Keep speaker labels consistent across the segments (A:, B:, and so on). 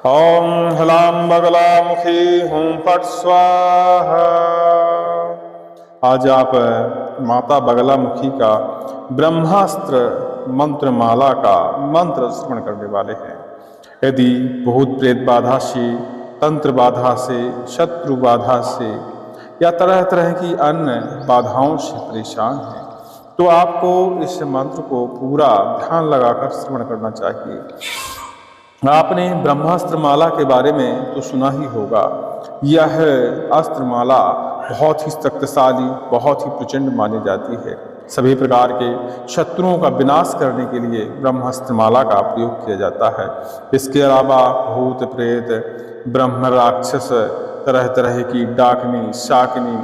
A: ओम ह्लां बगलामुखी हूं फट स्वाहा। आज आप माता बगलामुखी का ब्रह्मास्त्र मंत्र माला का मंत्र श्रवण करने वाले हैं। यदि भूत प्रेत बाधा से, तंत्र बाधा से, शत्रु बाधा से या तरह तरह की अन्य बाधाओं से परेशान हैं तो आपको इस मंत्र को पूरा ध्यान लगाकर श्रवण करना चाहिए। आपने ब्रह्मास्त्र माला के बारे में तो सुना ही होगा। यह अस्त्र माला बहुत ही शक्तिशाली, बहुत ही प्रचंड मानी जाती है। सभी प्रकार के शत्रुओं का विनाश करने के लिए ब्रह्मास्त्र माला का प्रयोग किया जाता है। इसके अलावा भूत प्रेत, ब्रह्म राक्षस, तरह तरह की डाकनी, शाकनी,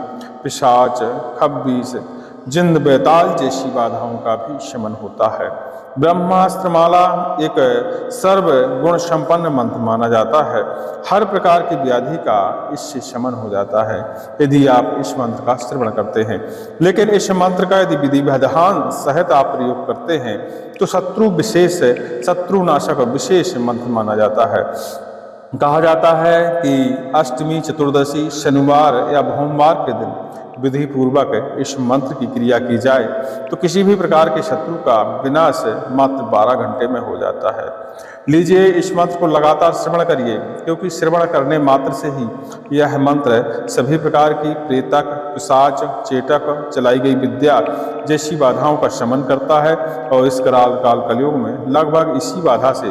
A: पिशाच, खब्बीस, जिन्न बेताल जैसी बाधाओं का भी शमन होता है। ब्रह्मास्त्र माला एक सर्व गुण संपन्न मंत्र माना जाता है। हर प्रकार की व्याधि का इससे शमन हो जाता है यदि आप इस मंत्र का श्रवण करते हैं। लेकिन इस मंत्र का यदि विधि विधान सहित आप प्रयोग करते हैं तो शत्रु नाशक विशेष मंत्र माना जाता है। कहा जाता है कि अष्टमी, चतुर्दशी, शनिवार या भोमवार के दिन विधि पूर्वक इस मंत्र की क्रिया की जाए तो किसी भी प्रकार के शत्रु का विनाश मात्र 12 घंटे में हो जाता है। लीजिए, इस मंत्र को लगातार श्रवण करिए, क्योंकि श्रवण करने मात्र से ही यह मंत्र सभी प्रकार की प्रेतक, पिशाच, चेटक, चलाई गई विद्या जैसी बाधाओं का शमन करता है। और इस काल कलयुग में लगभग इसी बाधा से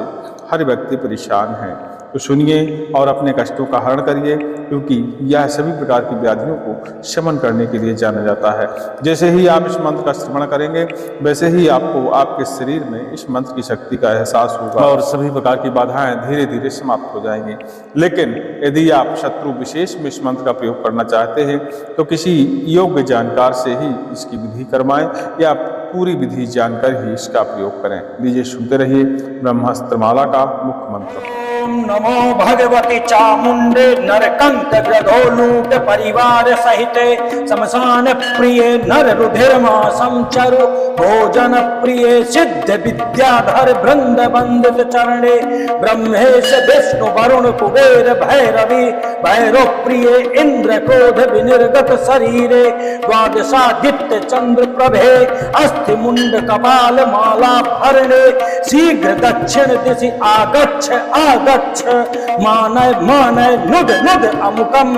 A: हर व्यक्ति परेशान है। तो सुनिए और अपने कष्टों का हरण करिए, क्योंकि यह सभी प्रकार की व्याधियों को शमन करने के लिए जाना जाता है। जैसे ही आप इस मंत्र का श्रवण करेंगे वैसे ही आपको आपके शरीर में इस मंत्र की शक्ति का एहसास होगा और सभी प्रकार की बाधाएं धीरे धीरे समाप्त हो जाएंगी। लेकिन यदि आप शत्रु विशेष में इस मंत्र का प्रयोग करना चाहते हैं तो किसी योग्य जानकार से ही इसकी विधि करवाएं या पूरी विधि जानकर ही इसका प्रयोग करें। लीजिए, सुनते रहिए ब्रह्मास्त्र माला का मुख्य मंत्र।
B: नमो भगवती चामुंडे नरकंठ ग्रधोलूट परिवार सहिते शमशान प्रिय नर रुधिरमा संचरु भोजन प्रिय सिद्ध विद्याधर वृंद वंदित चरणे ब्रह्मेश विष्णु वरुण कुबेर भैरवी भैरव प्रिय इंद्र क्रोध विनिर्गत शरीरे द्वादशादित्य चंद्र प्रभे अस्थि मुंड कपाल माला भरणे शीघ्र दक्षिण दिशि आगच्छ आगच्छ मानय मानय नुद नुद अमुकम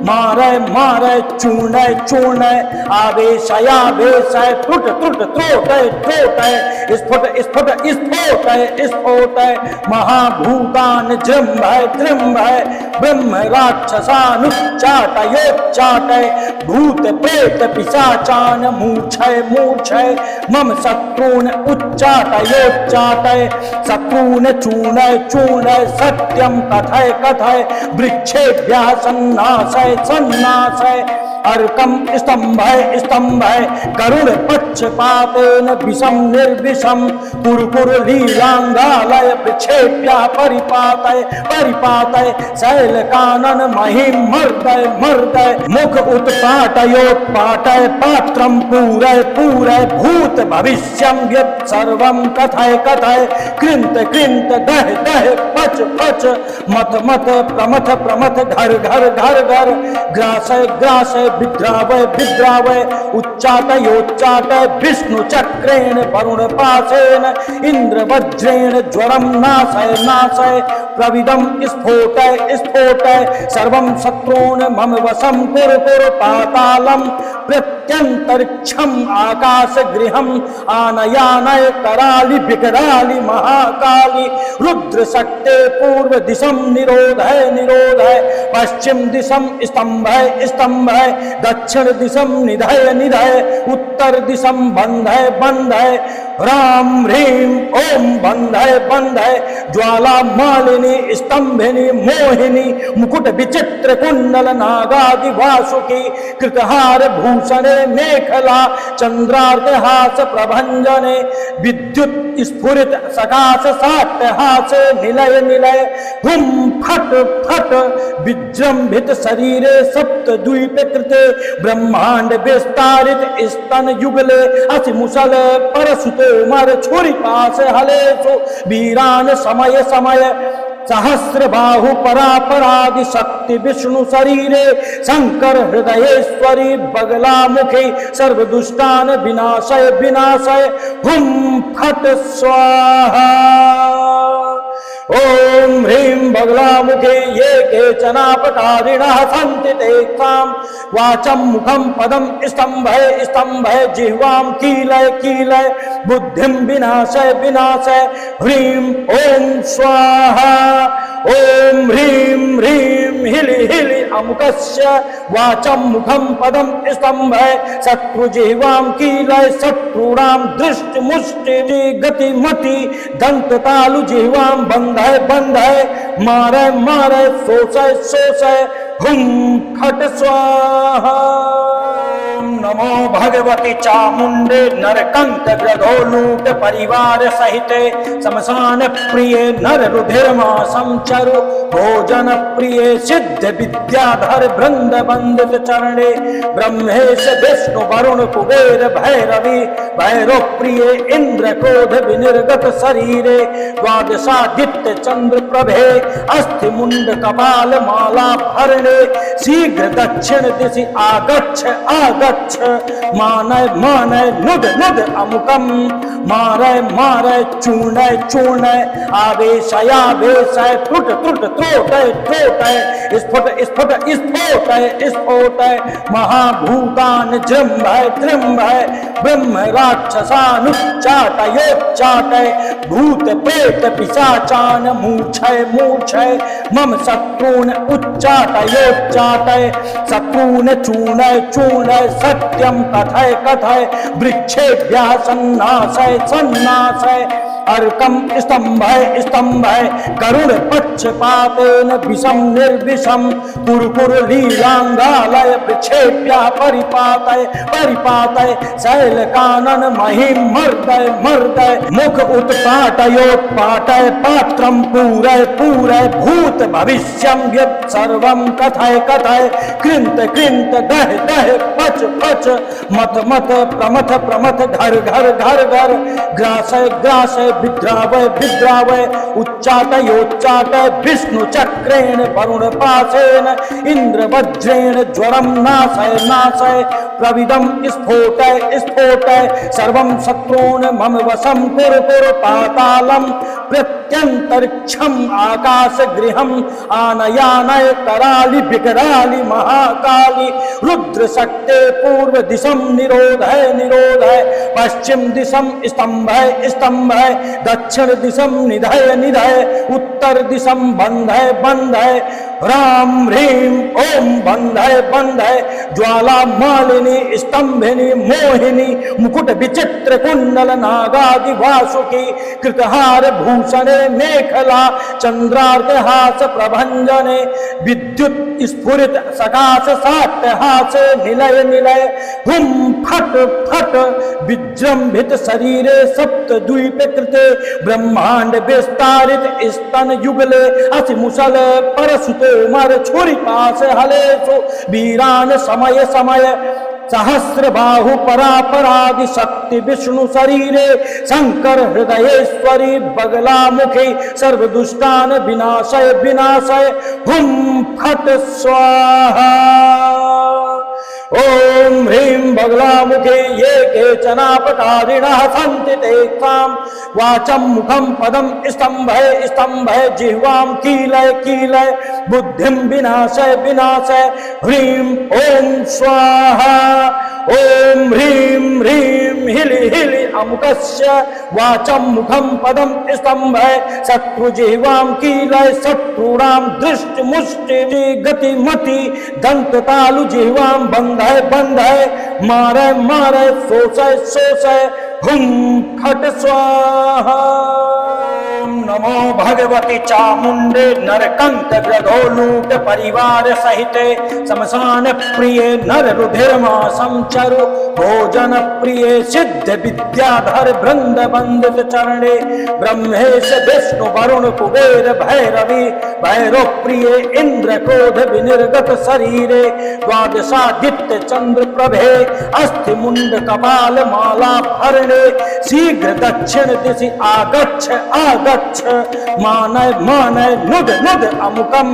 B: मारय मारय चूर्णय चूर्णय आवेशयावेशय त्रुट त्रुट त्रोटय त्रोटय स्फुट स्फुट स्फोटय स्फोटय महाभूतान जृंभय जृंभय ब्रह्म राक्षसानुच्चाटयोच्चाटय भूत प्रेत पिशाचान मूर्छय मूर्छय मम शत्रून् उच्चाटयोच्चाटय शत्रून् चूर्णय चूर्णय सत्यम कथय कथय वृक्षेभ्यः सन्नाशय सन्नाशय अर्कम स्तंभय स्तंभय गरुड़ पक्षपातेन विषम निर्विषम कुरकुर लीलांगालय वृक्षेभ्यः परिपातय परिपातय शैल कानन महिम मर्दय मर्दय मुख उत्पाटयोत्पाटय पात्रम पूरय पूरय भूत भविष्यम यत् सर्वं कथय कथय कृंत कृंत दह दह पच पच मत मत प्रमथ प्रमथ घर घर घर घर ग्रासय ग्रासय विद्रावय विद्रावय उच्चाटयोच्चाटय विष्णु चक्रेण वरुण पाशेन इंद्र वज्रेण ज्वरम नाशय नाशय प्रविदम स्फोटय स्फोटय सर्वं शत्रून् मम वशं कुरु कुरु पातालम प्रत्यंतरिक्षम आकाश गृहम आनयानय कराली विकराली महाकाली रुद्र शक्ते पूर्व दिशम निरोधय निरोधय पश्चिम दिशम स्तंभय स्तंभय दक्षिण दिशम निधय निधय उत्तर दिशम बंधय बंधय राम ह्रीम ओम बंधय बंधय ज्वाला मालिनी स्तंभिनी मोहिनी मुकुट विचित्र कुंडल नागादि वासुकी कृतहार भूषणे मेखला चंद्रार्धहास प्रभंजने विद्युत स्फुरित सकाश साट्यहासे निलय निलय हुम फट फट विजृंभित शरीरे सप्त द्वीप कृते ब्रह्मांड विस्तारित स्तन युगले असि मुसल परसुतो मर छुरी पास हलेसु वीरान समय समय सहस्रबाहु परापरादि शक्ति विष्णु शरीरे शंकर हृदयेश्वरी बगला मुखे सर्वदुष्टान विनाशय विनाशय हुम फट स्वाहा। ओम ह्रीं बगलामुखे ये केचनापकारिणः सन्ति तेषां वाचं मुखं पदं स्तम्भय स्तम्भय जिह्वां कीलय कीलय बुद्धिं विनाशय विनाशय। ह्रीं ओम स्वाहा। ओम ह्रीं ह्रीं हिलि हिलि अमुकस्य वाचं मुखं पदं स्तम्भय शत्रुजिह्वां कीलय शत्रूणां दृष्टि मुष्टि गति मति दंततालु जिह्वां बंधय बंधय मारय मारय शोषय शोषय हुम फट स्वाहा। नमो भगवती चामुंडे नरकंठ ग्रधोलूट परिवार सहिते शमशान प्रिय नर रुधिरमा संचरु भोजन प्रिय सिद्ध विद्याधर वृंद वंदित चरणे ब्रह्मेश विष्णु वरुण कुबेर भैरवी भैरव प्रिय इंद्र क्रोध विनिर्गत शरीरे द्वादशादित्य चंद्र प्रभे अस्थि मुंड कपाल माला भरणे शीघ्र दक्षिण दिशि आगच्छ आगच्छ मानय मानय नुद नुद अमुकम मारय मारय चूर्णय चूर्णय आवेशय आवेशय त्रुट त्रुट त्रोटय त्रोटय स्फुट स्फुट स्फोटय स्फोटय महाभूतान जृंभय जृंभय ब्रह्म राक्षसानुच्चाटयोच्चाटय भूत प्रेत पिशाचान मूर्छय मूर्छय मम शत्रून् उच्चाटयोच्चाटय शत्रून् चूर्णय चूर्णय सत्यं कथय कथय वृक्षेभ्यः सन्नाशय सन्नाशय अर्कम स्तंभय स्तंभय गरुड़ पक्षपातेन विषम निर्विषम कुरकुर लीलांगालय वृक्षेभ्यः परिपातय परिपातय शैल कानन महिम मर्दय मर्दय मुख उत्पाटयोत्पाटय पात्रम पूरय पूरय भूत भविष्यम यत् सर्वं कथय कथय कृंत कृंत दह दह पच पच मत मत प्रमथ प्रमथ घर घर घर घर ग्रासय ग्रासय विद्रावय विद्रावय उच्चाटयोच्चाटय विष्णु चक्रेण वरुण पाशेन इंद्र वज्रेण ज्वरम नाशय नाशय प्रविदम स्फोटय स्फोटय सर्वं शत्रून् मम वशं कुरु कुरु पातालं प्रत्यंतरिक्षम आकाश गृहम आनयानय कराली विकराली महाकाली रुद्र शक्ते पूर्व दिशम निरोधय निरोधय पश्चिम दिशम स्तंभय स्तंभय दक्षिण दिशम निधय निधय उत्तर दिशम बंधय बंधय राम ह्रीं ओम बंधय बंधय ज्वाला मालिनी स्तंभिनी मोहिनी मुकुट विचित्र कुंडल नागादि वासुकी कृतहार भूषणे मेखला चंद्रार्क हास प्रभंजने विद्युत स्फुरित सकाश सात्यहासे निलय निलय हुम फट फट विजृंभित शरीरे सप्त द्वीप कृते ब्रह्मांड विस्तारित स्तन युगले असि मुसल परसुते मर छुरी पास हलेसु वीरान समय समय सहस्र बाहु परापरादि शक्ति विष्णु शरीरे शंकर हृदयेश्वरी बगला मुखे सर्वदुष्टान विनाशय विनाशय हुम फट स्वाहा। ओम ह्रीं बगलामुखे ये केचनापकारिणः सन्ति तेषां वाचं मुखं पदं स्तम्भय स्तम्भय जिह्वां कीलय कीलय बुद्धिं विनाशय विनाशय। ह्रीं ओम स्वाहा। ओम ह्रीं ह्रीं हिलि हिलि अमुकस्य वाचं मुखं पदं स्तम्भय शत्रुजिह्वां कीलय शत्रूणां दृष्टि मुष्टि गति मति दंततालु जिह्वां बंधय बंधय मारय मारय शोषय शोषय हुम फट स्वाहा। नमो भगवती चामुंडे नरकंठ ग्रधोलूट परिवार सहिते शमशान प्रिय नर रुधिरमा संचरु भोजन प्रिय सिद्ध विद्याधर वृंद वंदित चरणे ब्रह्मेश विष्णु वरुण कुबेर भैरवी भैरव प्रिय इंद्र क्रोध विनिर्गत शरीरे द्वादशादित्य चंद्र प्रभे अस्थि मुंड कपाल माला भरणे शीघ्र दक्षिण दिशि आगच्छ आगच्छ गच्छ मानय मानय नुद नुद अमुकम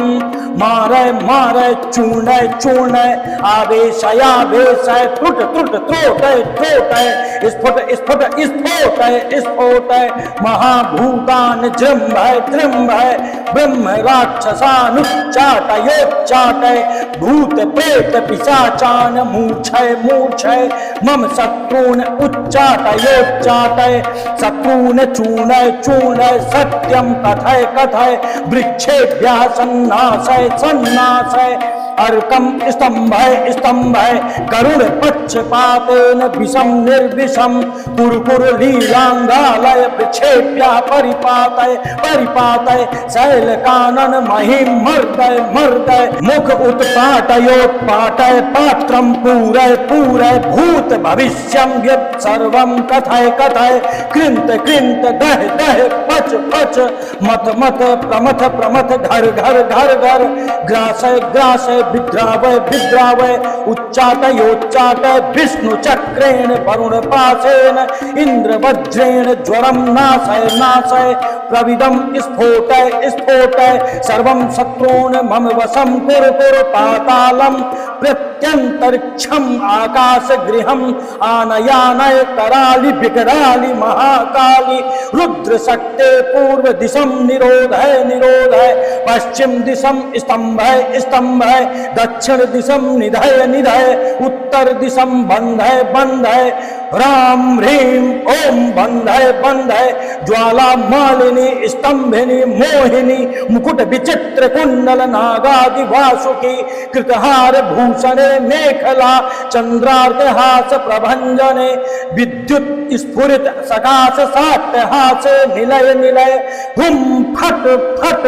B: मारय मारय चूर्णय चूर्णय आवेशयावेशय त्रुट त्रुट त्रोटय त्रोटय स्फुट स्फुट स्फोटय स्फोटय महाभूतान जृंभय जृंभय ब्रह्म राक्षसानुच्चाटयोच्चाटय भूत प्रेत पिशाचान मूर्छय मूर्छय मम शत्रून् उच्चाटयोच्चाटय शत्रून् चूर्णय चूर्णय सत्यं कथय कथय वृक्षेभ्यः सन्नाशय सन्नाशय अर्कम स्तंभय स्तंभय गरुड़ पक्षपातेन विषम निर्विषम कुरकुर लीलांगालय वृक्षेभ्य परिपातय परिपातय शैल कानन महिम मर्दय मर्दय मुख उत्पाटयोत्पाटय पात्रम पूरय पूरय भूत भविष्यं यत् सर्वं कथय कथय कृंत कृंत दह दह पच पच मत मत प्रमथ प्रमथ घर घर घर घर ग्रासय ग्रासय विद्रावय विद्रावय उच्चाटयोच्चाटय विष्णु चक्रेण वरुण पाशेन इंद्र वज्रेण ज्वरम नाशय नाशय प्रविदम स्फोटय स्फोटय सर्वं शत्रून् मम वशं कुरु कुरु पातालम प्रत्यंतरिक्षम आकाश गृहम आनयानय कराली विकराली महाकाली रुद्र शक्ते पूर्व दिशम निरोधय निरोधय पश्चिम दिशम स्तंभय स्तंभय दक्षिण दिशम निधय निधय उत्तर दिशम बंधय बंधय राम ह्रीं ओम बंधय बंधय ज्वाला मालिनी स्तंभिनी मोहिनी मुकुट विचित्र कुंडल नागादि वासुकी कृतहार भूषणे मेखला चंद्रार्धहास प्रभंजने विद्युत स्फुरित सकाश सात्यहासे निलय निलय हुम फट फट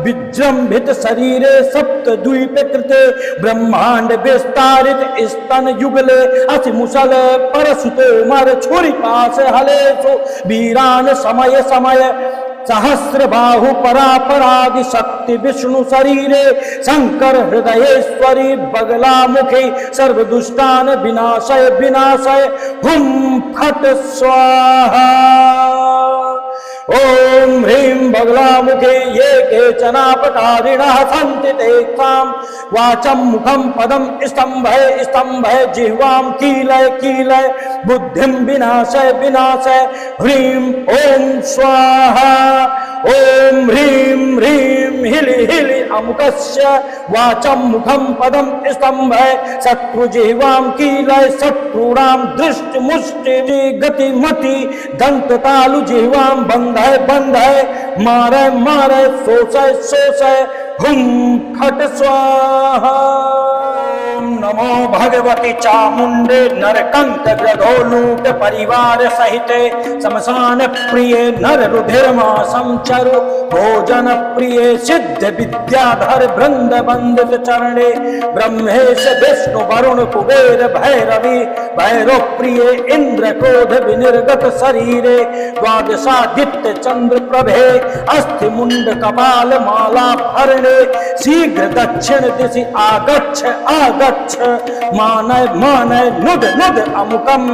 B: विजृंभित शरीरे सप्त द्वीप कृते ब्रह्मांड विस्तारित स्तन युगले असि मुसल परसुते मर छुरी पास हलेसु वीरान समय समय सहस्र बाहु परापरादि शक्ति विष्णु शरीरे शंकर हृदयेश्वरी बगला मुखी सर्वदुष्टान विनाशय विनाशय हुम फट स्वाहा ओम ह्रीं बगलामुखे ये केचनापकारिणः सन्ति तेषां वाचं मुखं पदं स्तंभय स्तंभय जिह्वां कीलय कीलय बुद्धिं विनाशय विनाशय ह्रीं ओम स्वाहा ओम ह्रीं ह्रीं हिलि हिलि अमुकस्य वाचं मुखं पदं स्तंभय शत्रुजिह्वां कीलय शत्रूणां दृष्टि मुष्टि गति मति दंत तालु जिह्वां बंधय बंधय मारय मारय शोषय शोषय हुम फट स्वाहा नमो भगवती चामुंडे नरकंठ ग्रधोलूट परिवार सहिते शमशान प्रिय नर रुधिरमासं चरु भोजन प्रिय सिद्ध विद्याधर वृंद वंदित चरणे ब्रह्मेश विष्णु वरुण कुबेर भैरवी भैरव प्रिय इंद्र क्रोध विनिर्गत शरीरे द्वादशादित्य चंद्र प्रभे अस्थि मुंड कपाल माला भरणे शीघ्र दक्षिण दिशि आगच्छ आगच्छ मानय मानय नुद नुद अमुकम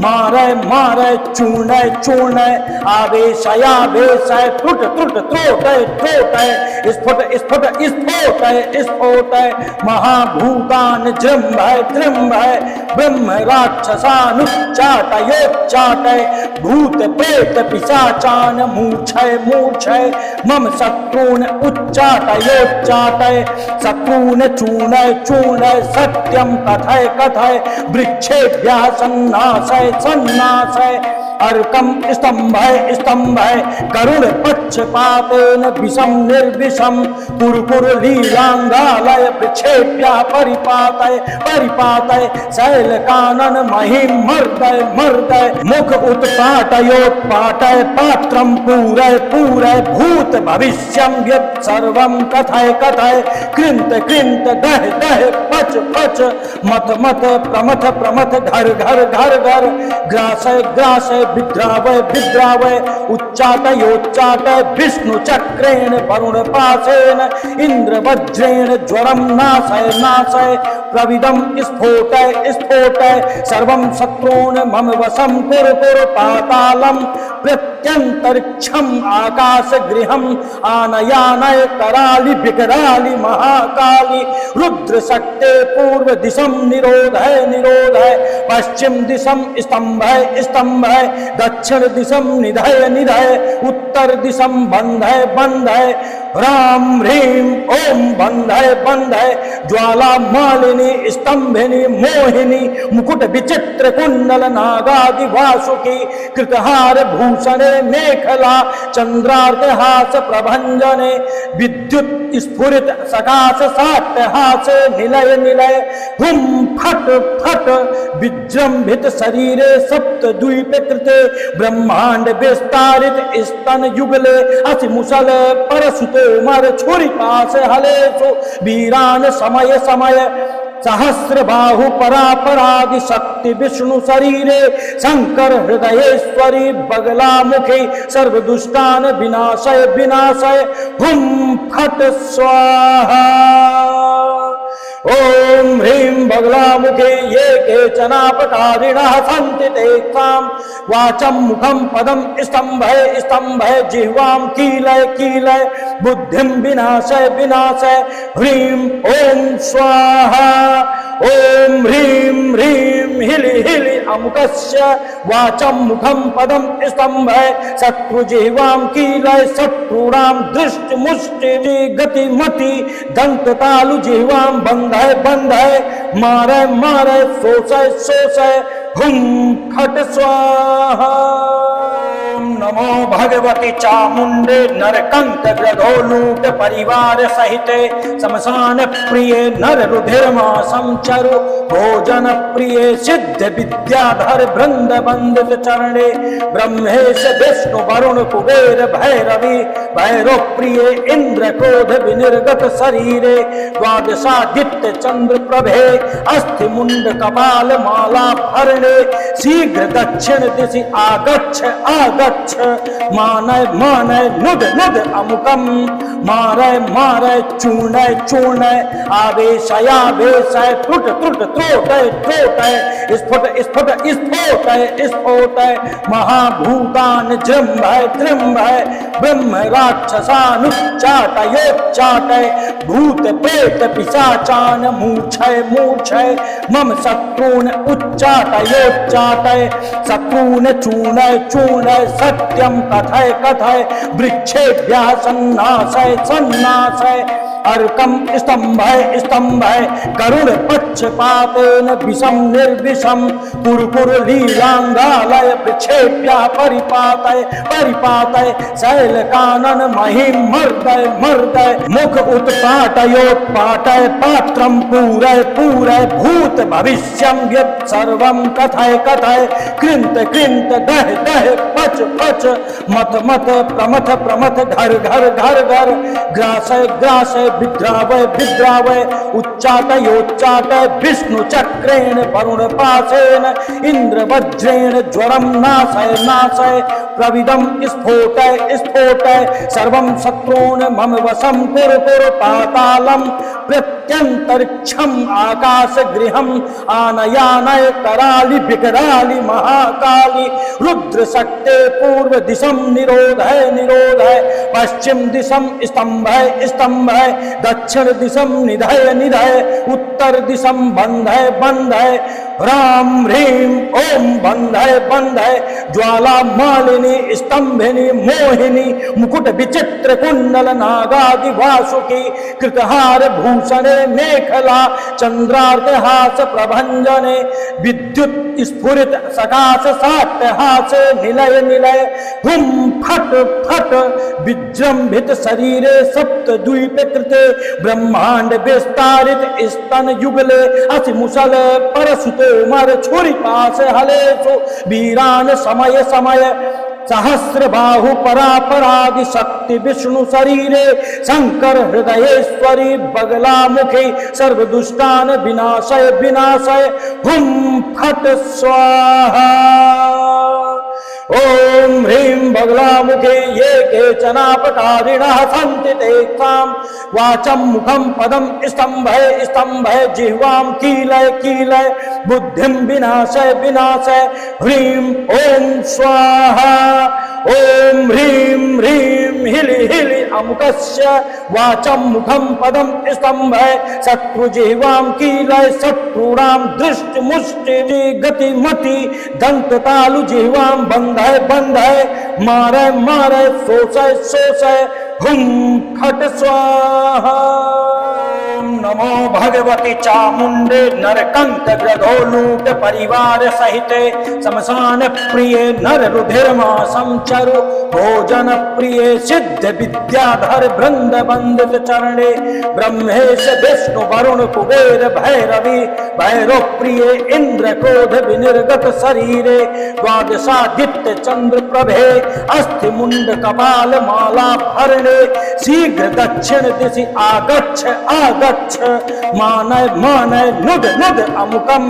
B: मारय मारय चूर्णय चूर्णय आवेशयावेशय त्रुट त्रुट त्रोटय त्रोटय स्फुट स्फुट स्फोटय स्फोटय महाभूतान जृंभय जृंभय ब्रह्म राक्षसानुच्चाटयोच्चाटय भूत प्रेत पिशाचान मूर्छय मूर्छय मम शत्रून् उच्चाटयोच्चाटय शत्रून् चूर्णय चूर्णय सत्यं कथय कथय वृक्षेभ्यः सन्नाशय सन्नाशय अर्कम स्तंभय स्तंभय गरुड़ पक्षपातेन विषम निर्विषम कुरकुर लीलांगालय वृक्षेभ्यः परिपातय परिपातय शैल कानन महिम मर्दय मर्दय मुख उत्पाटयोत्पाटय पात्रं पूरय पूरय भूत भविष्यं यत् सर्वं कथय कथय कृंत कृंत दह दह पच पच मत मत प्रमथ प्रमथ घर घर घर घर ग्रासय ग्रासय विद्रावय विद्रावय उच्चाटयोच्चाटय विष्णु चक्रेण वरुण पाशेन इंद्र वज्रेण ज्वरम नाशय नाशय प्रविदम स्फोटय स्फोटय सर्वं शत्रून् मम वशं कुरु कुरु पातालम प्रत्यंतरिक्षम आकाश गृहम आनयानय कराली विकराली महाकाली रुद्र शक्ते पूर्व दिशम निरोध है पश्चिम दिशम स्तंभ है दक्षिण दिशम निधय उत्तर दिशम बंध है राम ह्रीम ओम बंध है ज्वाला मालिनी स्तंभिनी मोहिनी मुकुट विचित्र कुंडल नागादि वासुकी कृतहार भूषणे मेखला चंद्रार्कहास प्रभंजने विद्युत स्फुरित सकाश साट्यहासे निलय हुम फट फट विजृंभित शरीरे सप्त द्वीप कृते ब्रह्मांड विस्तारित स्तन युगले असि मुसल परसुते मर छुरी पास हले सो वीरान समय सहस्र बाहु परापरादि शक्ति विष्णु शरीरे शंकर हृदयेश्वरी बगला मुखी सर्व दुष्टान विनाशय हुम फट स्वाहा ओम ह्रीं बगलामुखे ये केचनापकारिणः सन्ति तेषां वाचं मुखं पदं स्तम्भय जिह्वां कीलय बुद्धिं विनाशय ह्रीं ओम स्वाहा ओम ह्रीं हिलि अमुकस्य वाचं मुखं पदं स्तम्भय शत्रुजिह्वां कीलय शत्रूणां दृष्टि मुष्टि गतिमति दंततालु जिह्वां बंध है मारे शोषय हुम खट स्वाहा नमो भगवती चामुंडे नरकंठ ग्रधोलूट परिवार सहित शमशान प्रिय नर रुधिरमा संचरु भोजन प्रिय सिद्ध विद्याधर वृंद वंदित चरणे ब्रह्मेश विष्णु वरुण कुबेर भैरवी भैरव प्रिय इंद्र क्रोध विनिर्गत शरीरे द्वादशादित्य चंद्र प्रभे अस्थि मुंड कपाल माला भरणे शीघ्र दक्षिण दिशि आगच्छ मानय नुद अमुकम मारय चूर्णय आवेशय त्रुट स्फोट महाभूतान जृंभय ब्रह्म राक्षसानुच्चाटयोच्चाटय भूत प्रेत पिशाचान मूर्छय मम शत्रून् उच्चाटयोच्चाटय शत्रून् चूर्णय सत्यम कथय वृक्षेभ्यः सन्नासय अर्कम स्तंभय गरुड़ पक्षपातेन विषम निर्विषम कुरकुर लीलांगालय वृक्षेभ्यः परिपातय शैल कानन महिम मर्दय मुख उत्पाटय पात्रम पूरय भूत भविष्यम यत् सर्वं कथय कृंत दह पच मत प्रमथ घर ग्रासय विद्रावय उच्चाटयोच्चाटय विष्णु चक्रेण वरुण पाशेन इंद्र वज्रेण ज्वरम नाशय प्रविदम स्फोटय सर्वं शत्रून् मम वशं कुरु पातालम प्रत्यंतरिक्षम आकाश गृहम आनयानय कराली विकराली महाकाली रुद्र शक्ते पूर्व दिशम निरोध है पश्चिम दिशम स्तंभ है दक्षिण दिशम निधय उत्तर दिशम बंध है राम ह्रीं ओम बंध है ज्वाला मालिनी स्तंभिनी मोहिनी मुकुट विचित्र कुंडल नागादि वासुकी कृतहार भूषणे मेखला चंद्रार्कहास प्रभंजने विद्युत स्फुरित सकाश साट्यहासे निलय हुम फट विजृंभित शरीरे सप्त द्वीप कृते ब्रह्मांड विस्तारित स्तन युगले असि मुसल परसुते मर छुरी पास हले सो वीरान समय सहस्र बाहु परापरादि शक्ति विष्णु शरीरे शंकर हृदयेश्वरी बगला मुखी सर्व दुष्टान विनाशय हुम फट स्वाहा ओम ह्रीं बगलामुखे ये केचनापकारिणः सन्ति तेषां वाचं मुखं पदं स्तम्भय जिह्वां कीलय बुद्धिं विनाशय ह्रीं ओम स्वाहा ओम ह्रीं ह्रीं हिलि हिलि अमुकस्य वाचं मुखं पदं स्तंभय शत्रुजिह्वां कीलय शत्रूणां दृष्टि मुष्टि गतिमति दंततालु जिह्वां बंधय बंधय मारय मारय शोषय शोषय हुं फट स्वाहा। ओम नमो भगवती चामुंडे नरकंठ ग्रधोलूट परिवार सहिते शमशान प्रिय नर रुधिरमा संचरु भोजन प्रिय सिद्ध विद्याधर वृंद वंदित चरणे ब्रह्मेश विष्णु वरुण कुबेर भैरवी भैरव प्रिय इंद्र क्रोध विनिर्गत शरीरे द्वादशादित्य चंद्र प्रभे अस्थि मुंड कपाल माला भरणे शीघ्र दक्षिण दिशि आगच्छ आगच्छ मानय मानय नुद नुद अमुकम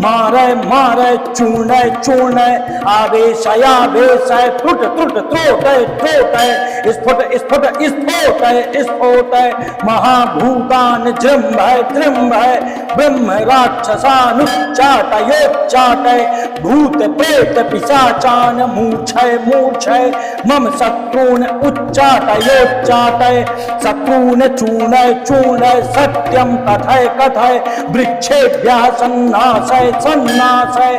B: मारय मारय चूर्णय चूर्णय आवेशयावेशय त्रुट त्रुट त्रोटय त्रोटय स्फुट स्फुट स्फोटय स्फोटय महाभूतान जृंभय जृंभय ब्रह्म राक्षसानुच्चाटयोच्चाटय भूत प्रेत पिशाचान मूर्छय मूर्छय मम शत्रून् उच्चाटयोच्चाटय शत्रून् चूर्णय चूर्णय सत्यं कथय कथय वृक्षेभ्यः सन्नाशय सन्नाशय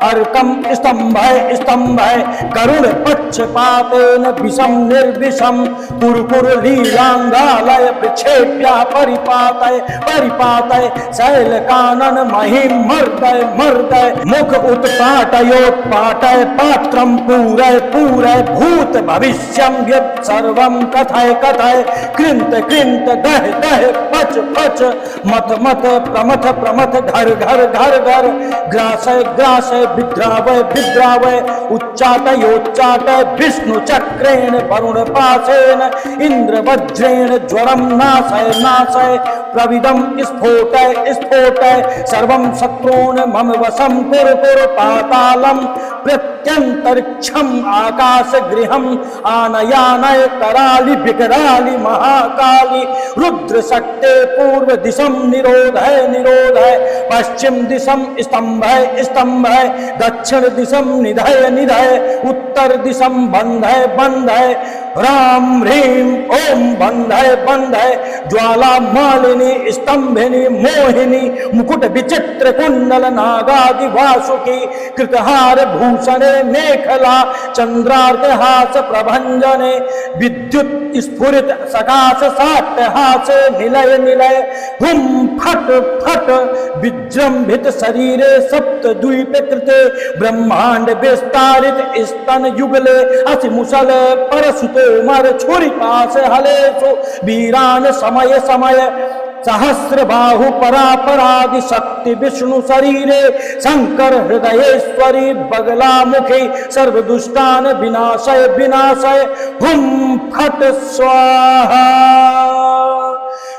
B: अर्कं स्तंभय स्तंभय करुण पक्षपातेन विषम निर्विषम कुरकुर लीलांगालय वृक्षेभ्यः परिपातय परिपातय शैलकानन महिं मर्दय मर्दय मुख उत्पाटयोत्पाटय पात्रं पूरय पूरय भूत भविष्यं यत् सर्वं कथय कथय कृंत कृंत दह दह पच पच मत मत प्रमथ प्रमथ घर घर घर घर ग्रासय ग्रासय विद्रावय विद्रावय उच्चाटयोच्चाटय विष्णु चक्रेण वरुण पाशेन इंद्र वज्रेण ज्वरं नाशय नाशय प्रविदं स्फोटय स्फोटय सर्वं शत्रून् मम वशं कुरु कुरु पातालं प्रत्यंतरिक्षम् आकाश गृहम् आनयानय कराली विकराली महाकाली रुद्र शक्ते पूर्व दिशं निरोधय निरोधय पश्चिम दिशं स्तंभय स्तंभय दक्षिण दिशं निधय निधय उत्तर दिशं बंधय बंधय राम ह्रीं ओम बंधय बंधय ज्वाला मालिनी स्तंभिनी मोहिनी मुकुट विचित्र कुंडल नागादि वासुकी कृतहार भूषणे मेखला चंद्रार्कहास प्रभंजने विद्युत स्फुरित सकाश साट्यहासे निलय निलय हुम फट फट विजृंभित शरीरे सप्त द्वीप कृते ब्रह्मांड विस्तारित स्तन युगले असि मुसल परसुते मर छुरी पास हलेसु वीरान समय समय सहस्र बाहु परापरादि शक्ति विष्णु शरीरे शंकर हृदयेश्वरी बगला मुखी सर्वदुष्टान विनाशय विनाशय हुम फट स्वाहा।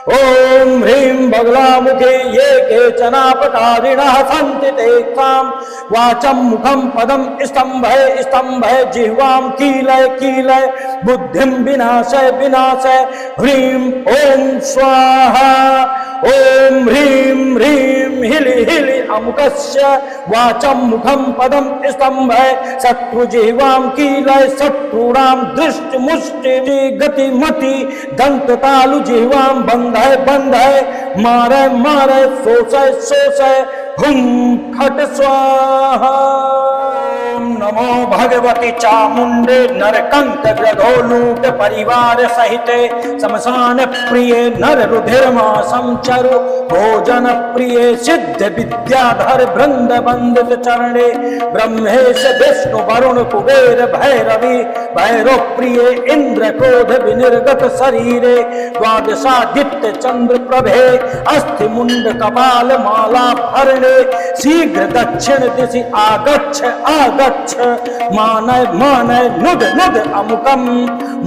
B: ओम ह्रीं बगलामुखे ये केचनापकारिणः सन्ति तेषां वाचं मुखं पदं स्तंभय स्तंभय जिह्वां कीलय कीलय बुद्धिं विनाशय विनाशय ह्रीं ओम स्वाहा। ओम ह्रीं ह्रीं हिलि हिलि अमुकस्य वाचं मुखं पदं स्तंभय शत्रुजिह्वां कीलय शत्रूणां दृष्टि मुष्टि गतिमति दंततालु जिह्वां बंधय बंधय मारय मारय शोषय शोषय हुं फट स्वाहा। ओम नमो भगवती चामुंडे नरकंठ ग्रधोलूट परिवार सहिते शमशान प्रिय नर रुधिरमा संचरु भोजन प्रिय सिद्ध विद्याधर वृंद वंदित चरणे ब्रह्मेश विष्णु वरुण कुबेर भैरवी भैरव प्रिय इंद्र क्रोध विनिर्गत शरीरे द्वादशादित्य चंद्र प्रभे अस्थि मुंड कपाल माला भरणे शीघ्र दक्षिण दिशि आगच्छ आगच्छ मानय मानय नुद नुद अमुकम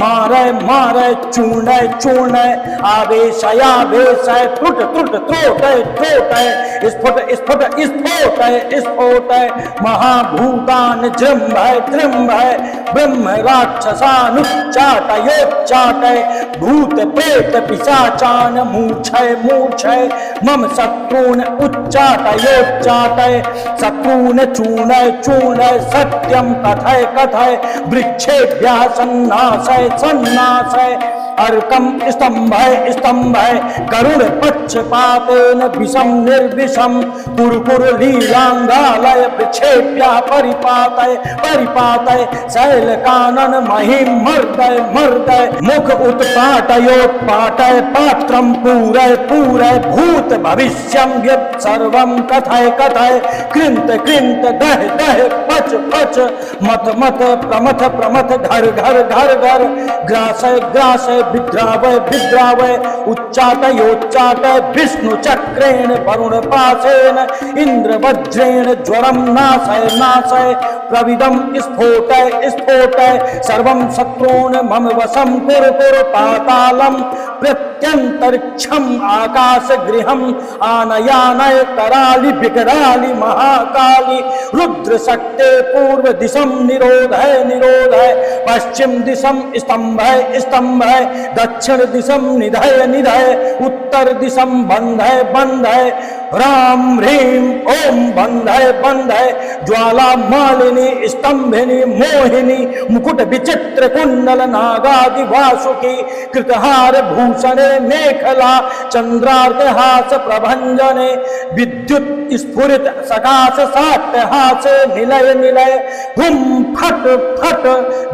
B: मारय मारय चूर्णय चूर्णय आवेशयावेशय त्रुट त्रुट त्रोटय त्रोटय स्फुट स्फुट स्फोटय स्फोटय महाभूतान जृंभय जृंभय ब्रह्म राक्षसानुच्चाटयोच्चाटय भूत प्रेत पिशाचान मूर्छय मूर्छय मम शत्रून् उच्चाटयोच्चाटय शत्रून् चूर्णय चूर्णय सत्य सत्यम कथय कथय वृक्षेभ्यः सन्नासय सन्नासय अर्कम स्तंभय स्तंभय गरुड़ पक्षपातेन विषम निर्विषम कुरकुर लीलांगालय वृक्षेभ्यः परिपातय परिपातय शैल कानन महिम मर्दय मर्दय मुख उत्पाटयोत्पाटय पात्रम पूरय पूरय भूत भविष्यम यत् सर्वं कथय कथय कृंत कृंत दह दह पच पच मत मत प्रमथ प्रमथ घर घर घर घर ग्रासय ग्रासय विद्रावय विद्रावय उच्चाटयोच्चाटय विष्णु चक्रेण वरुण पाशेन इंद्र वज्रेण ज्वरम नाशय नाशय प्रविदम स्फोटय स्फोटय सर्वं शत्रून् मम वशं कुरु कुरु पातालम प्रत्यंतरिक्षम आकाश गृहम आनयानय कराली विकराली महाकाली रुद्र शक्ते पूर्व दिशम निरोधय निरोधय पश्चिम दिशम स्तंभय स्तंभय दक्षिण दिशम निधय निधय उत्तर दिशम बंधय बंधय राम ह्रीम ओम बंधय बंधय ज्वाला मालिनी स्तंभिनी मोहिनी मुकुट विचित्र कुंडल नागादि वासुकी कृतहार भूषणे मेखला चंद्रार्धहास प्रभंजने विद्युत स्फुरित सकाश सात्यहासे निलय निलय हुम फट फट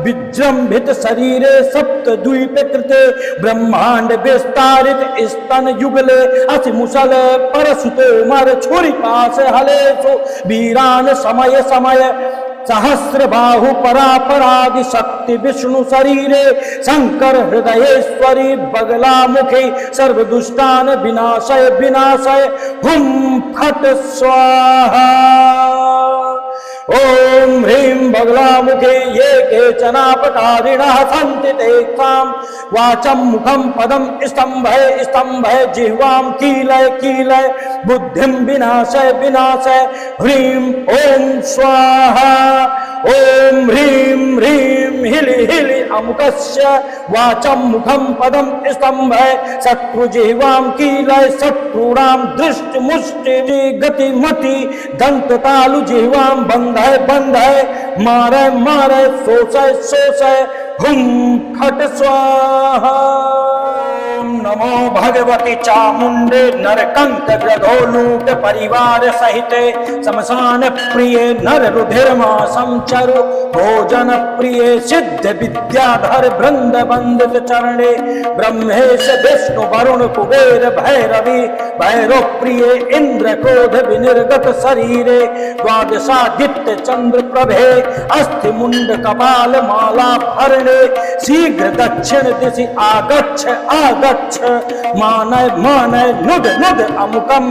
B: विजृंभित शरीरे सप्त द्वीप कृते ब्रह्मांड विस्तारित स्तन युगले असि मुसल परसुते मर छुरी पास हलेसु वीरान समय समय सहस्र बाहु परापरादि शक्ति विष्णु शरीरे शंकर हृदयेश्वरी बगला मुखी सर्व दुष्टान विनाशय विनाशय हुम फट स्वाहा ओम ह्रीं बगलामुखे ये केचनापकारिणः सन्ति तेषां वाचं मुखं पदं स्तंभय स्तंभय जिह्वां कीलय कीलय बुद्धिं विनाशय विनाशय ह्रीं ओम स्वाहा ओम ह्रीं ह्रीं हिलि हिलि अमुकस्य वाचं मुखं पदं स्तंभय शत्रुजिह्वां कीलय शत्रूणां दृष्टि मुष्टि गति मति दंत तालु जिह्वां बंधय बंधय मारय मारय शोषय शोषय हुम फट स्वाहा नमो भगवती चामुंडे नरकंठ ग्रधोलूट परिवार सहित शमशान प्रिय नर रुधिरमा संचरु भोजन प्रिय सिद्ध विद्याधर वृंद वंदित चरणे ब्रह्मेश विष्णु वरुण कुबेर भैरवी भैरव प्रिय इंद्र क्रोध विनिर्गत शरीरे द्वादशादित्य चंद्र प्रभे अस्थि मुंड कपाल माला भरणे शीघ्र दक्षिण दिशि आगच्छ आगच्छ मानय मानय नुद नुद अमुकम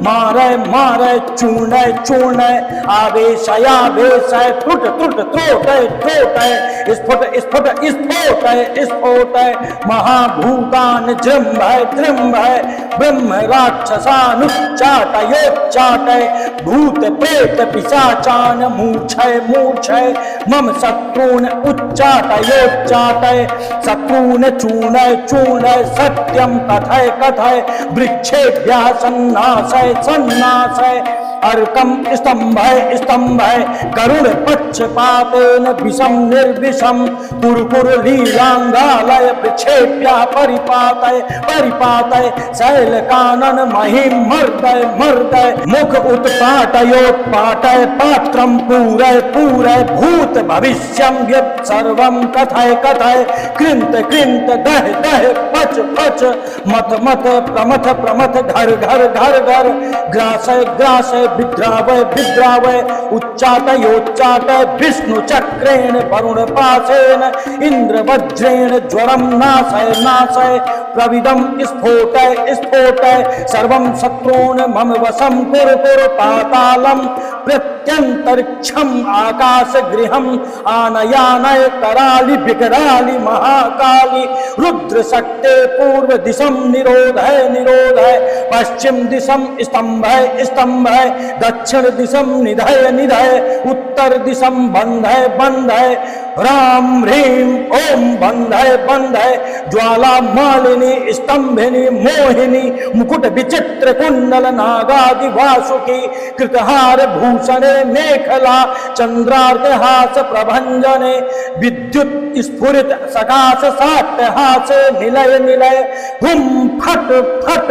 B: मारय मारय चूर्णय चूर्णय आवेशय आवेशय त्रुट त्रुट त्रोटय त्रोटय स्फुट स्फुट स्फोटय स्फोटय महाभूतान जृंभय जृंभय ब्रह्म राक्षसानुच्चाटयोच्चाटय भूत प्रेत पिशाचान मूर्छय मूर्छय मम शत्रून् उच्चाटयोच्चाटय शत्रून् चूर्णय चूर्णय सत्यम कथय कथय वृक्षेभ्यः सन्नासय सन्नासय अर्कम स्तंभय स्तंभय गरुड़ पक्षपातेन विषम निर्विषम कुरकुर लीलांगालय वृक्षेभ्यः परिपातय परिपातय शैल कानन महिम मर्दय मर्दय मुख उत्पाटयोत्पाटय पात्रम पूरय पूरय भूत भविष्यम यत् सर्वं कथय कथय कृंत कृंत दह दह पच पच मत मत प्रमथ प्रमथ घर घर घर घर ग्रासय ग्रासय विद्रावय विद्रावय उच्चाटयोच्चाटय विष्णु चक्रेण वरुण पाशेन इंद्र वज्रेण ज्वरम नाशय नाशय प्रविदम स्फोटय स्फोटय सर्वं शत्रून् मम वशं कुरु कुरु पातालम प्रत्यंतरिक्षम आकाश गृहम आनयानय कराली विकराली महाकाली रुद्र शक्ते पूर्व दिशम निरोधय निरोधय पश्चिम दिशम स्तंभय स्तंभय दक्षिण दिशम निधय निधय उत्तर दिशम बंधय बंधय राम ह्रीं ओम बंधय बंधय ज्वाला मालिनी स्तंभिनी मोहिनी मुकुट विचित्र कुंडल नागादि वासुकी कृतहार भूषणे मेखला चंद्रार्क हास प्रभंजने विद्युत स्फुरित सकाश साट्य हासे निलय निलय हुम फट फट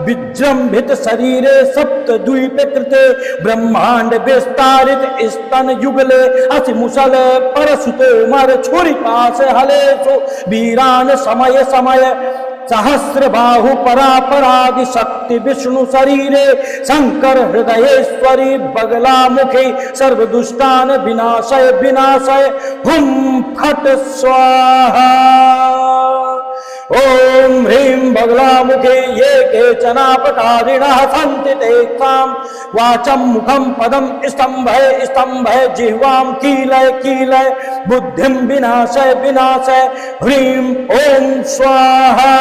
B: विजृंभित शरीरे सप्त द्वीप कृते ब्रह्मांड विस्तारित स्तन युगले असि मुसल परसुतो मर छुरी पास हलेसु वीरान समय समय सहस्र बाहु परापरादि शक्ति विष्णु शरीरे शंकर हृदयेश्वरी बगला मुखी सर्व दुष्टान विनाशय विनाशय हुम फट स्वाहा ओम ह्रीं बगलामुखे ये केचनापकारिणः सन्ति तेषां वाचं मुखं पदं स्तम्भय स्तम्भय जिह्वां कीलय कीलय बुद्धिं विनाशय विनाशय ह्रीं ओम स्वाहा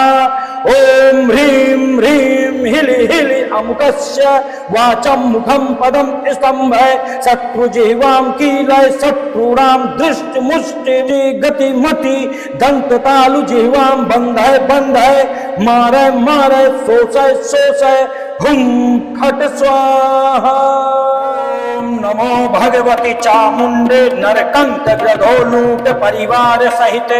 B: ओम ह्रीं ह्रीं हिलि हिलि अमुकस्य वाचं मुखं पदं स्तम्भय शत्रुजिह्वां कीलय शत्रूणां दृष्टि मुष्टि गतिमति दंततालु जिह्वां बंधय बंधय मारय मारय शोषय शोषय हुम फट स्वाहा ओम नमो भगवती चामुंडे नरकंठ ग्रधोलूट परिवार सहित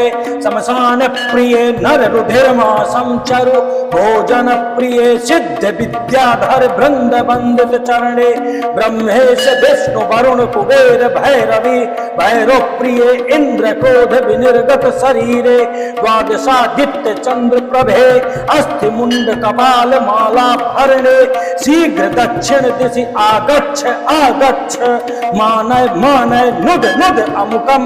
B: शमशान प्रिय नर रुधिरमा संचरु भोजन प्रिय सिद्ध विद्याधर वृंद वंदित चरणे ब्रह्मेश विष्णु वरुण कुबेर भैरवी भैरव प्रिय इंद्र क्रोध विनिर्गत शरीरे द्वादशादित्य चंद्र प्रभे अस्थि मुंड कपाल माला भरणे शीघ्र दक्षिण दिशि आगच्छ आगच्छ मानय मानय नुद नुद अमुकम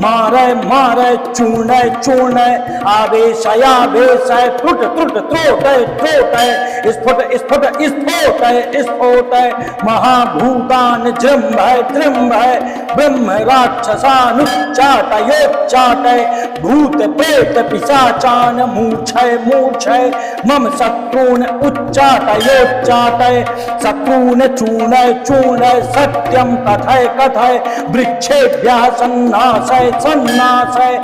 B: मारय मारय चूर्णय चूर्णय आवेशय आवेशय त्रुट त्रुट त्रोटय त्रोटय स्फुट स्फुट स्फोटय स्फोटय महाभूतान जृंभय जृंभय ब्रह्म राक्षसानुच्चाटयोच्चाटय भूत प्रेत पिशाचान मूर्छय मूर्छय मम शत्रून् उच्चाटयोच्चाटय शत्रून् चूर्णय चूर्णय सत्यं कथय कथय वृक्षेभ्यः सन्नाशय सन्नाशय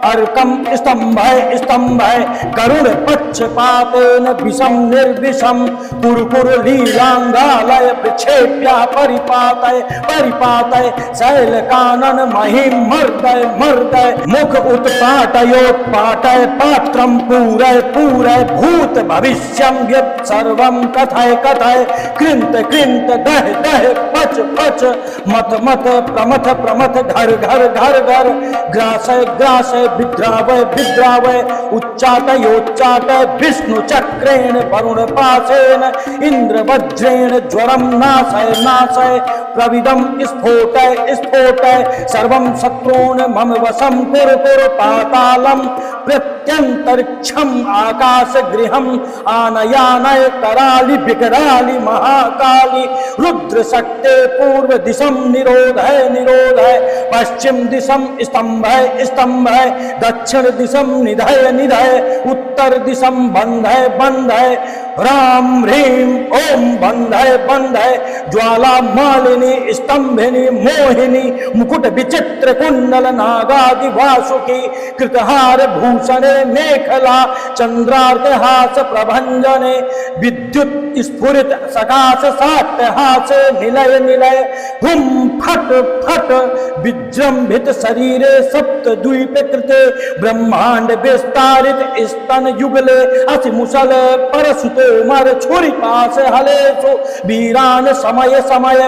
B: अर्कम स्तंभय स्तंभय गरुड़ पक्षपातेन विषम निर्विषम कुरकुर लीलांगालय वृक्षेभ्यः परिपातय परिपातय शैल कानन महिम मर्दय मर्दय मुख उत्पाटयोत्पाटय पात्रम पूरय पूरय भूत भविष्यम यत् सर्वं कथय कथय कृंत कृंत दह दह पच पच मत मत प्रमथ प्रमथ घर घर घर घर ग्रासय ग्रासय विद्रावय विद्रावय उच्चाटयोच्चाटय विष्णु चक्रेण वरुण पाशेन इंद्र वज्रेण ज्वरम नाशय नाशय प्रविदम स्फोटय स्फोटय सर्वं शत्रून् मम वशं कुरु कुरु पातालम प्रत्यंतरिक्षम आकाश गृहम आनयानय कराली विकराली महाकाली रुद्र शक्ते पूर्व दिशम निरोधय निरोधय पश्चिम दिशम स्तंभय स्तंभय दक्षिण दिशम निधय निधय उत्तर दिशम बंधय बंधय राम ह्रीं ओम बंधय बंधय ज्वाला मालिनी स्तंभिनी मोहिनी मुकुट विचित्र कुंडल नागादि वासुकी कृतहार भूषणे मेखला चंद्रार्क हास प्रभंजने विद्युत स्फुरित सकाश साट्य हासे निलय निलय हुम फट फट विजृंभित शरीरे सप्त द्वीप कृते ब्रह्मांड विस्तारित स्तन युगले असि मुसल परसुतो मर छुरी पास हलेसु वीरान समय समय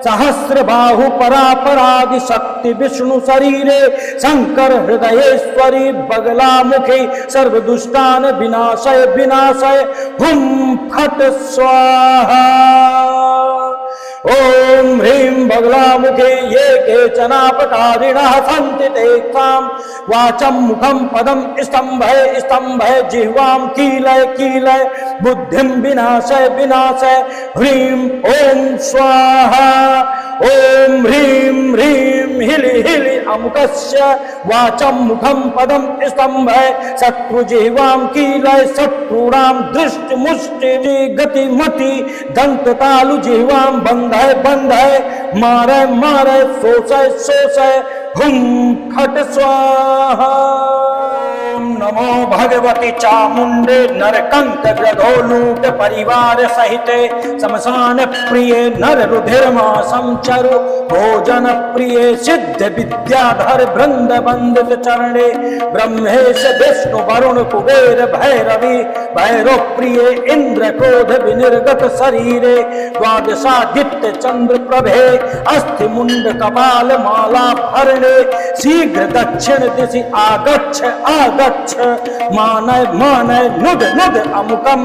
B: सहस्र बाहु परापरादि शक्ति विष्णु शरीरे शंकर हृदयेश्वरी बगला मुखी सर्व दुष्टान विनाशय विनाशय हुम फट स्वाहा ओम ह्रीं बगलामुखे ये केचनापकारिणः सन्ति तेषां वाचं मुखं पदं स्तम्भय स्तम्भय जिह्वां कीलय कीलय बुद्धिं विनाशय विनाशय ह्रीं ओम स्वाहा ओम ह्रीं ह्रीं हिलि हिलि अमुकस्य वाचं मुखं पदं स्तम्भय शत्रुजिह्वां कीलय शत्रूणां दृष्टि मुष्टि गतिमति दंततालु जिह्वां बंधय बंधय मारय मारय शोषय शोषय हुम फट स्वाहा। ओम नमो भगवती चामुंडे नरकंक ग्रधोलूट परिवार सहित शमशान प्रिय नर रुधिरमा संचरु भोजन प्रिय सिद्ध विद्याधर वृंद वंदित चरणे ब्रह्मेश विष्णु वरुण कुबेर भैरवी भैरव प्रिय इंद्र क्रोध विनिर्गत शरीरे द्वादशादित्य चंद्र प्रभे अस्थि मुंड कपाल माला भरणे शीघ्र दक्षिण दिशि आगच्छ आगच्छ मानय मानय नुद नुद अमुकम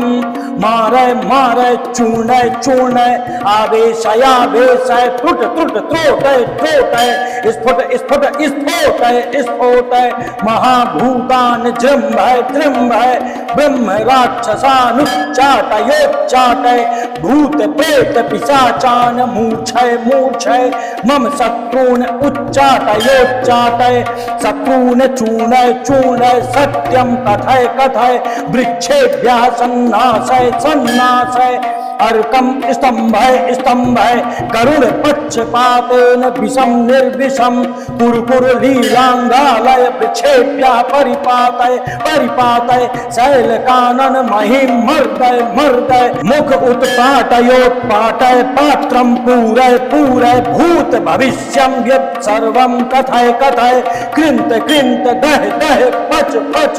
B: मारय मारय चूर्णय चूर्णय आवेशय आवेशय त्रुट त्रुट त्रोटय त्रोटय स्फुट स्फुट स्फोटय स्फोटय महाभूतान जृंभय जृंभय ब्रह्म राक्षसानुच्चाटयोच्चाटय भूत प्रेत पिशाचान मूर्छय मूर्छय मम शत्रून् उच्चाटयोच्चाटय शत्रून् चूर्णय चूर्णय सत्यं कथय कथय वृक्षेभ्यः सन्नासय सन्नासय अर्कम स्तंभय स्तंभय गरुड़ पक्षपातेन विषम निर्विषम कुरकुर लीलांगालय वृक्षेभ्यः परिपातय परिपातय शैल कानन महिम मर्दय मर्दय मुख उत्पाटयोत्पाटय पात्रम पूरय पूरय भूत भविष्यं यत् सर्वं कथय कथय कृंत कृंत दह दह पच पच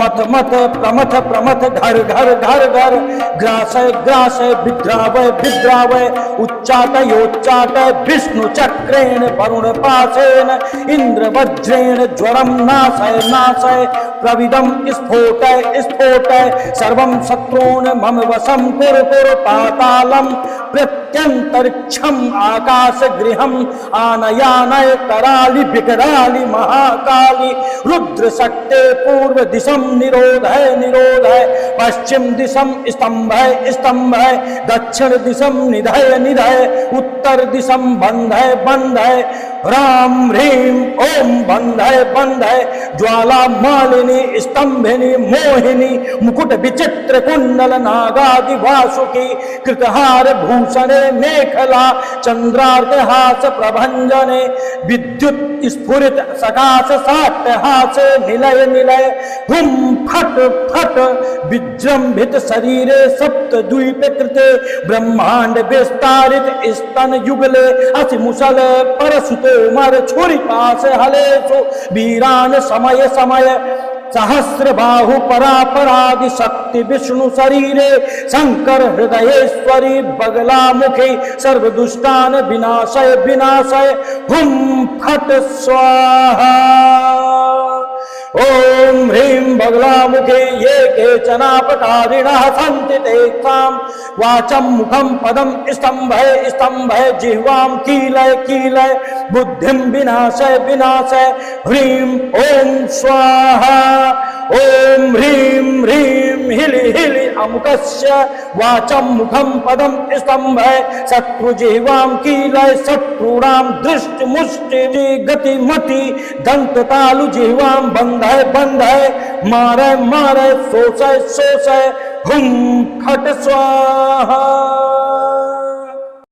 B: मत मत प्रमथ प्रमथ घर घर घर घर ग्रासय ग्रासय विद्रावय विद्रावय उच्चाटयोच्चाटय विष्णु चक्रेण वरुण पाशेन इंद्र वज्रेण ज्वरम नाशय नाशय प्रविदम स्फोटय स्फोटय सर्वं शत्रून् मम वशं कुरु कुरु पातालं प्रत्यंतरिक्षम आकाश गृहम आनयानय कराली विकराली महाकाली रुद्र शक्ते पूर्व दिशम निरोधय निरोधय पश्चिम दिशम स्तंभय स्तंभय दक्षिण दिशम निधय निधय उत्तर दिशम बंधय बंधय राम ह्रीम ओम बंधय बंधय ज्वाला मालिनी स्तंभिनी मोहिनी मुकुट विचित्र कुंडल नागादि वासुकी कृतहार भूषणे मेखला चंद्रार्धहास प्रभंजने विद्युत स्फुरित सकाश साट्यहासे निलय निलय हुम फट फट विजृंभित शरीरे सप्त द्वीप कृते ब्रह्मांड विस्तारित स्तन युगले असि मुसल परसुते मर छुरी पास हलेसु वीरान समय समय सहस्र बाहु परापरादि शक्ति विष्णु शरीरे शंकर हृदयेश्वरी बगला मुखी सर्व दुष्टान विनाशय विनाशय हुम फट स्वाहा। ओम ह्रीं बगलामुखे ये केचनापकारिणः सन्ति तेषां वाचं मुखं पदं स्तंभय स्तंभय जिह्वां कीलय कीलय बुद्धिं विनाशय विनाशय ह्रीं ओम स्वाहा। ओम ह्रीं ह्रीं हिलि हिलि अमुकस्य वाचं मुखं पदं स्तंभय शत्रुजिह्वां कीलय शत्रूणां दृष्टि मुष्टि गति मति दंत तालु जिह्वां बंधय बंधय मारय मारय शोषय शोषय हुम फट स्वाहा।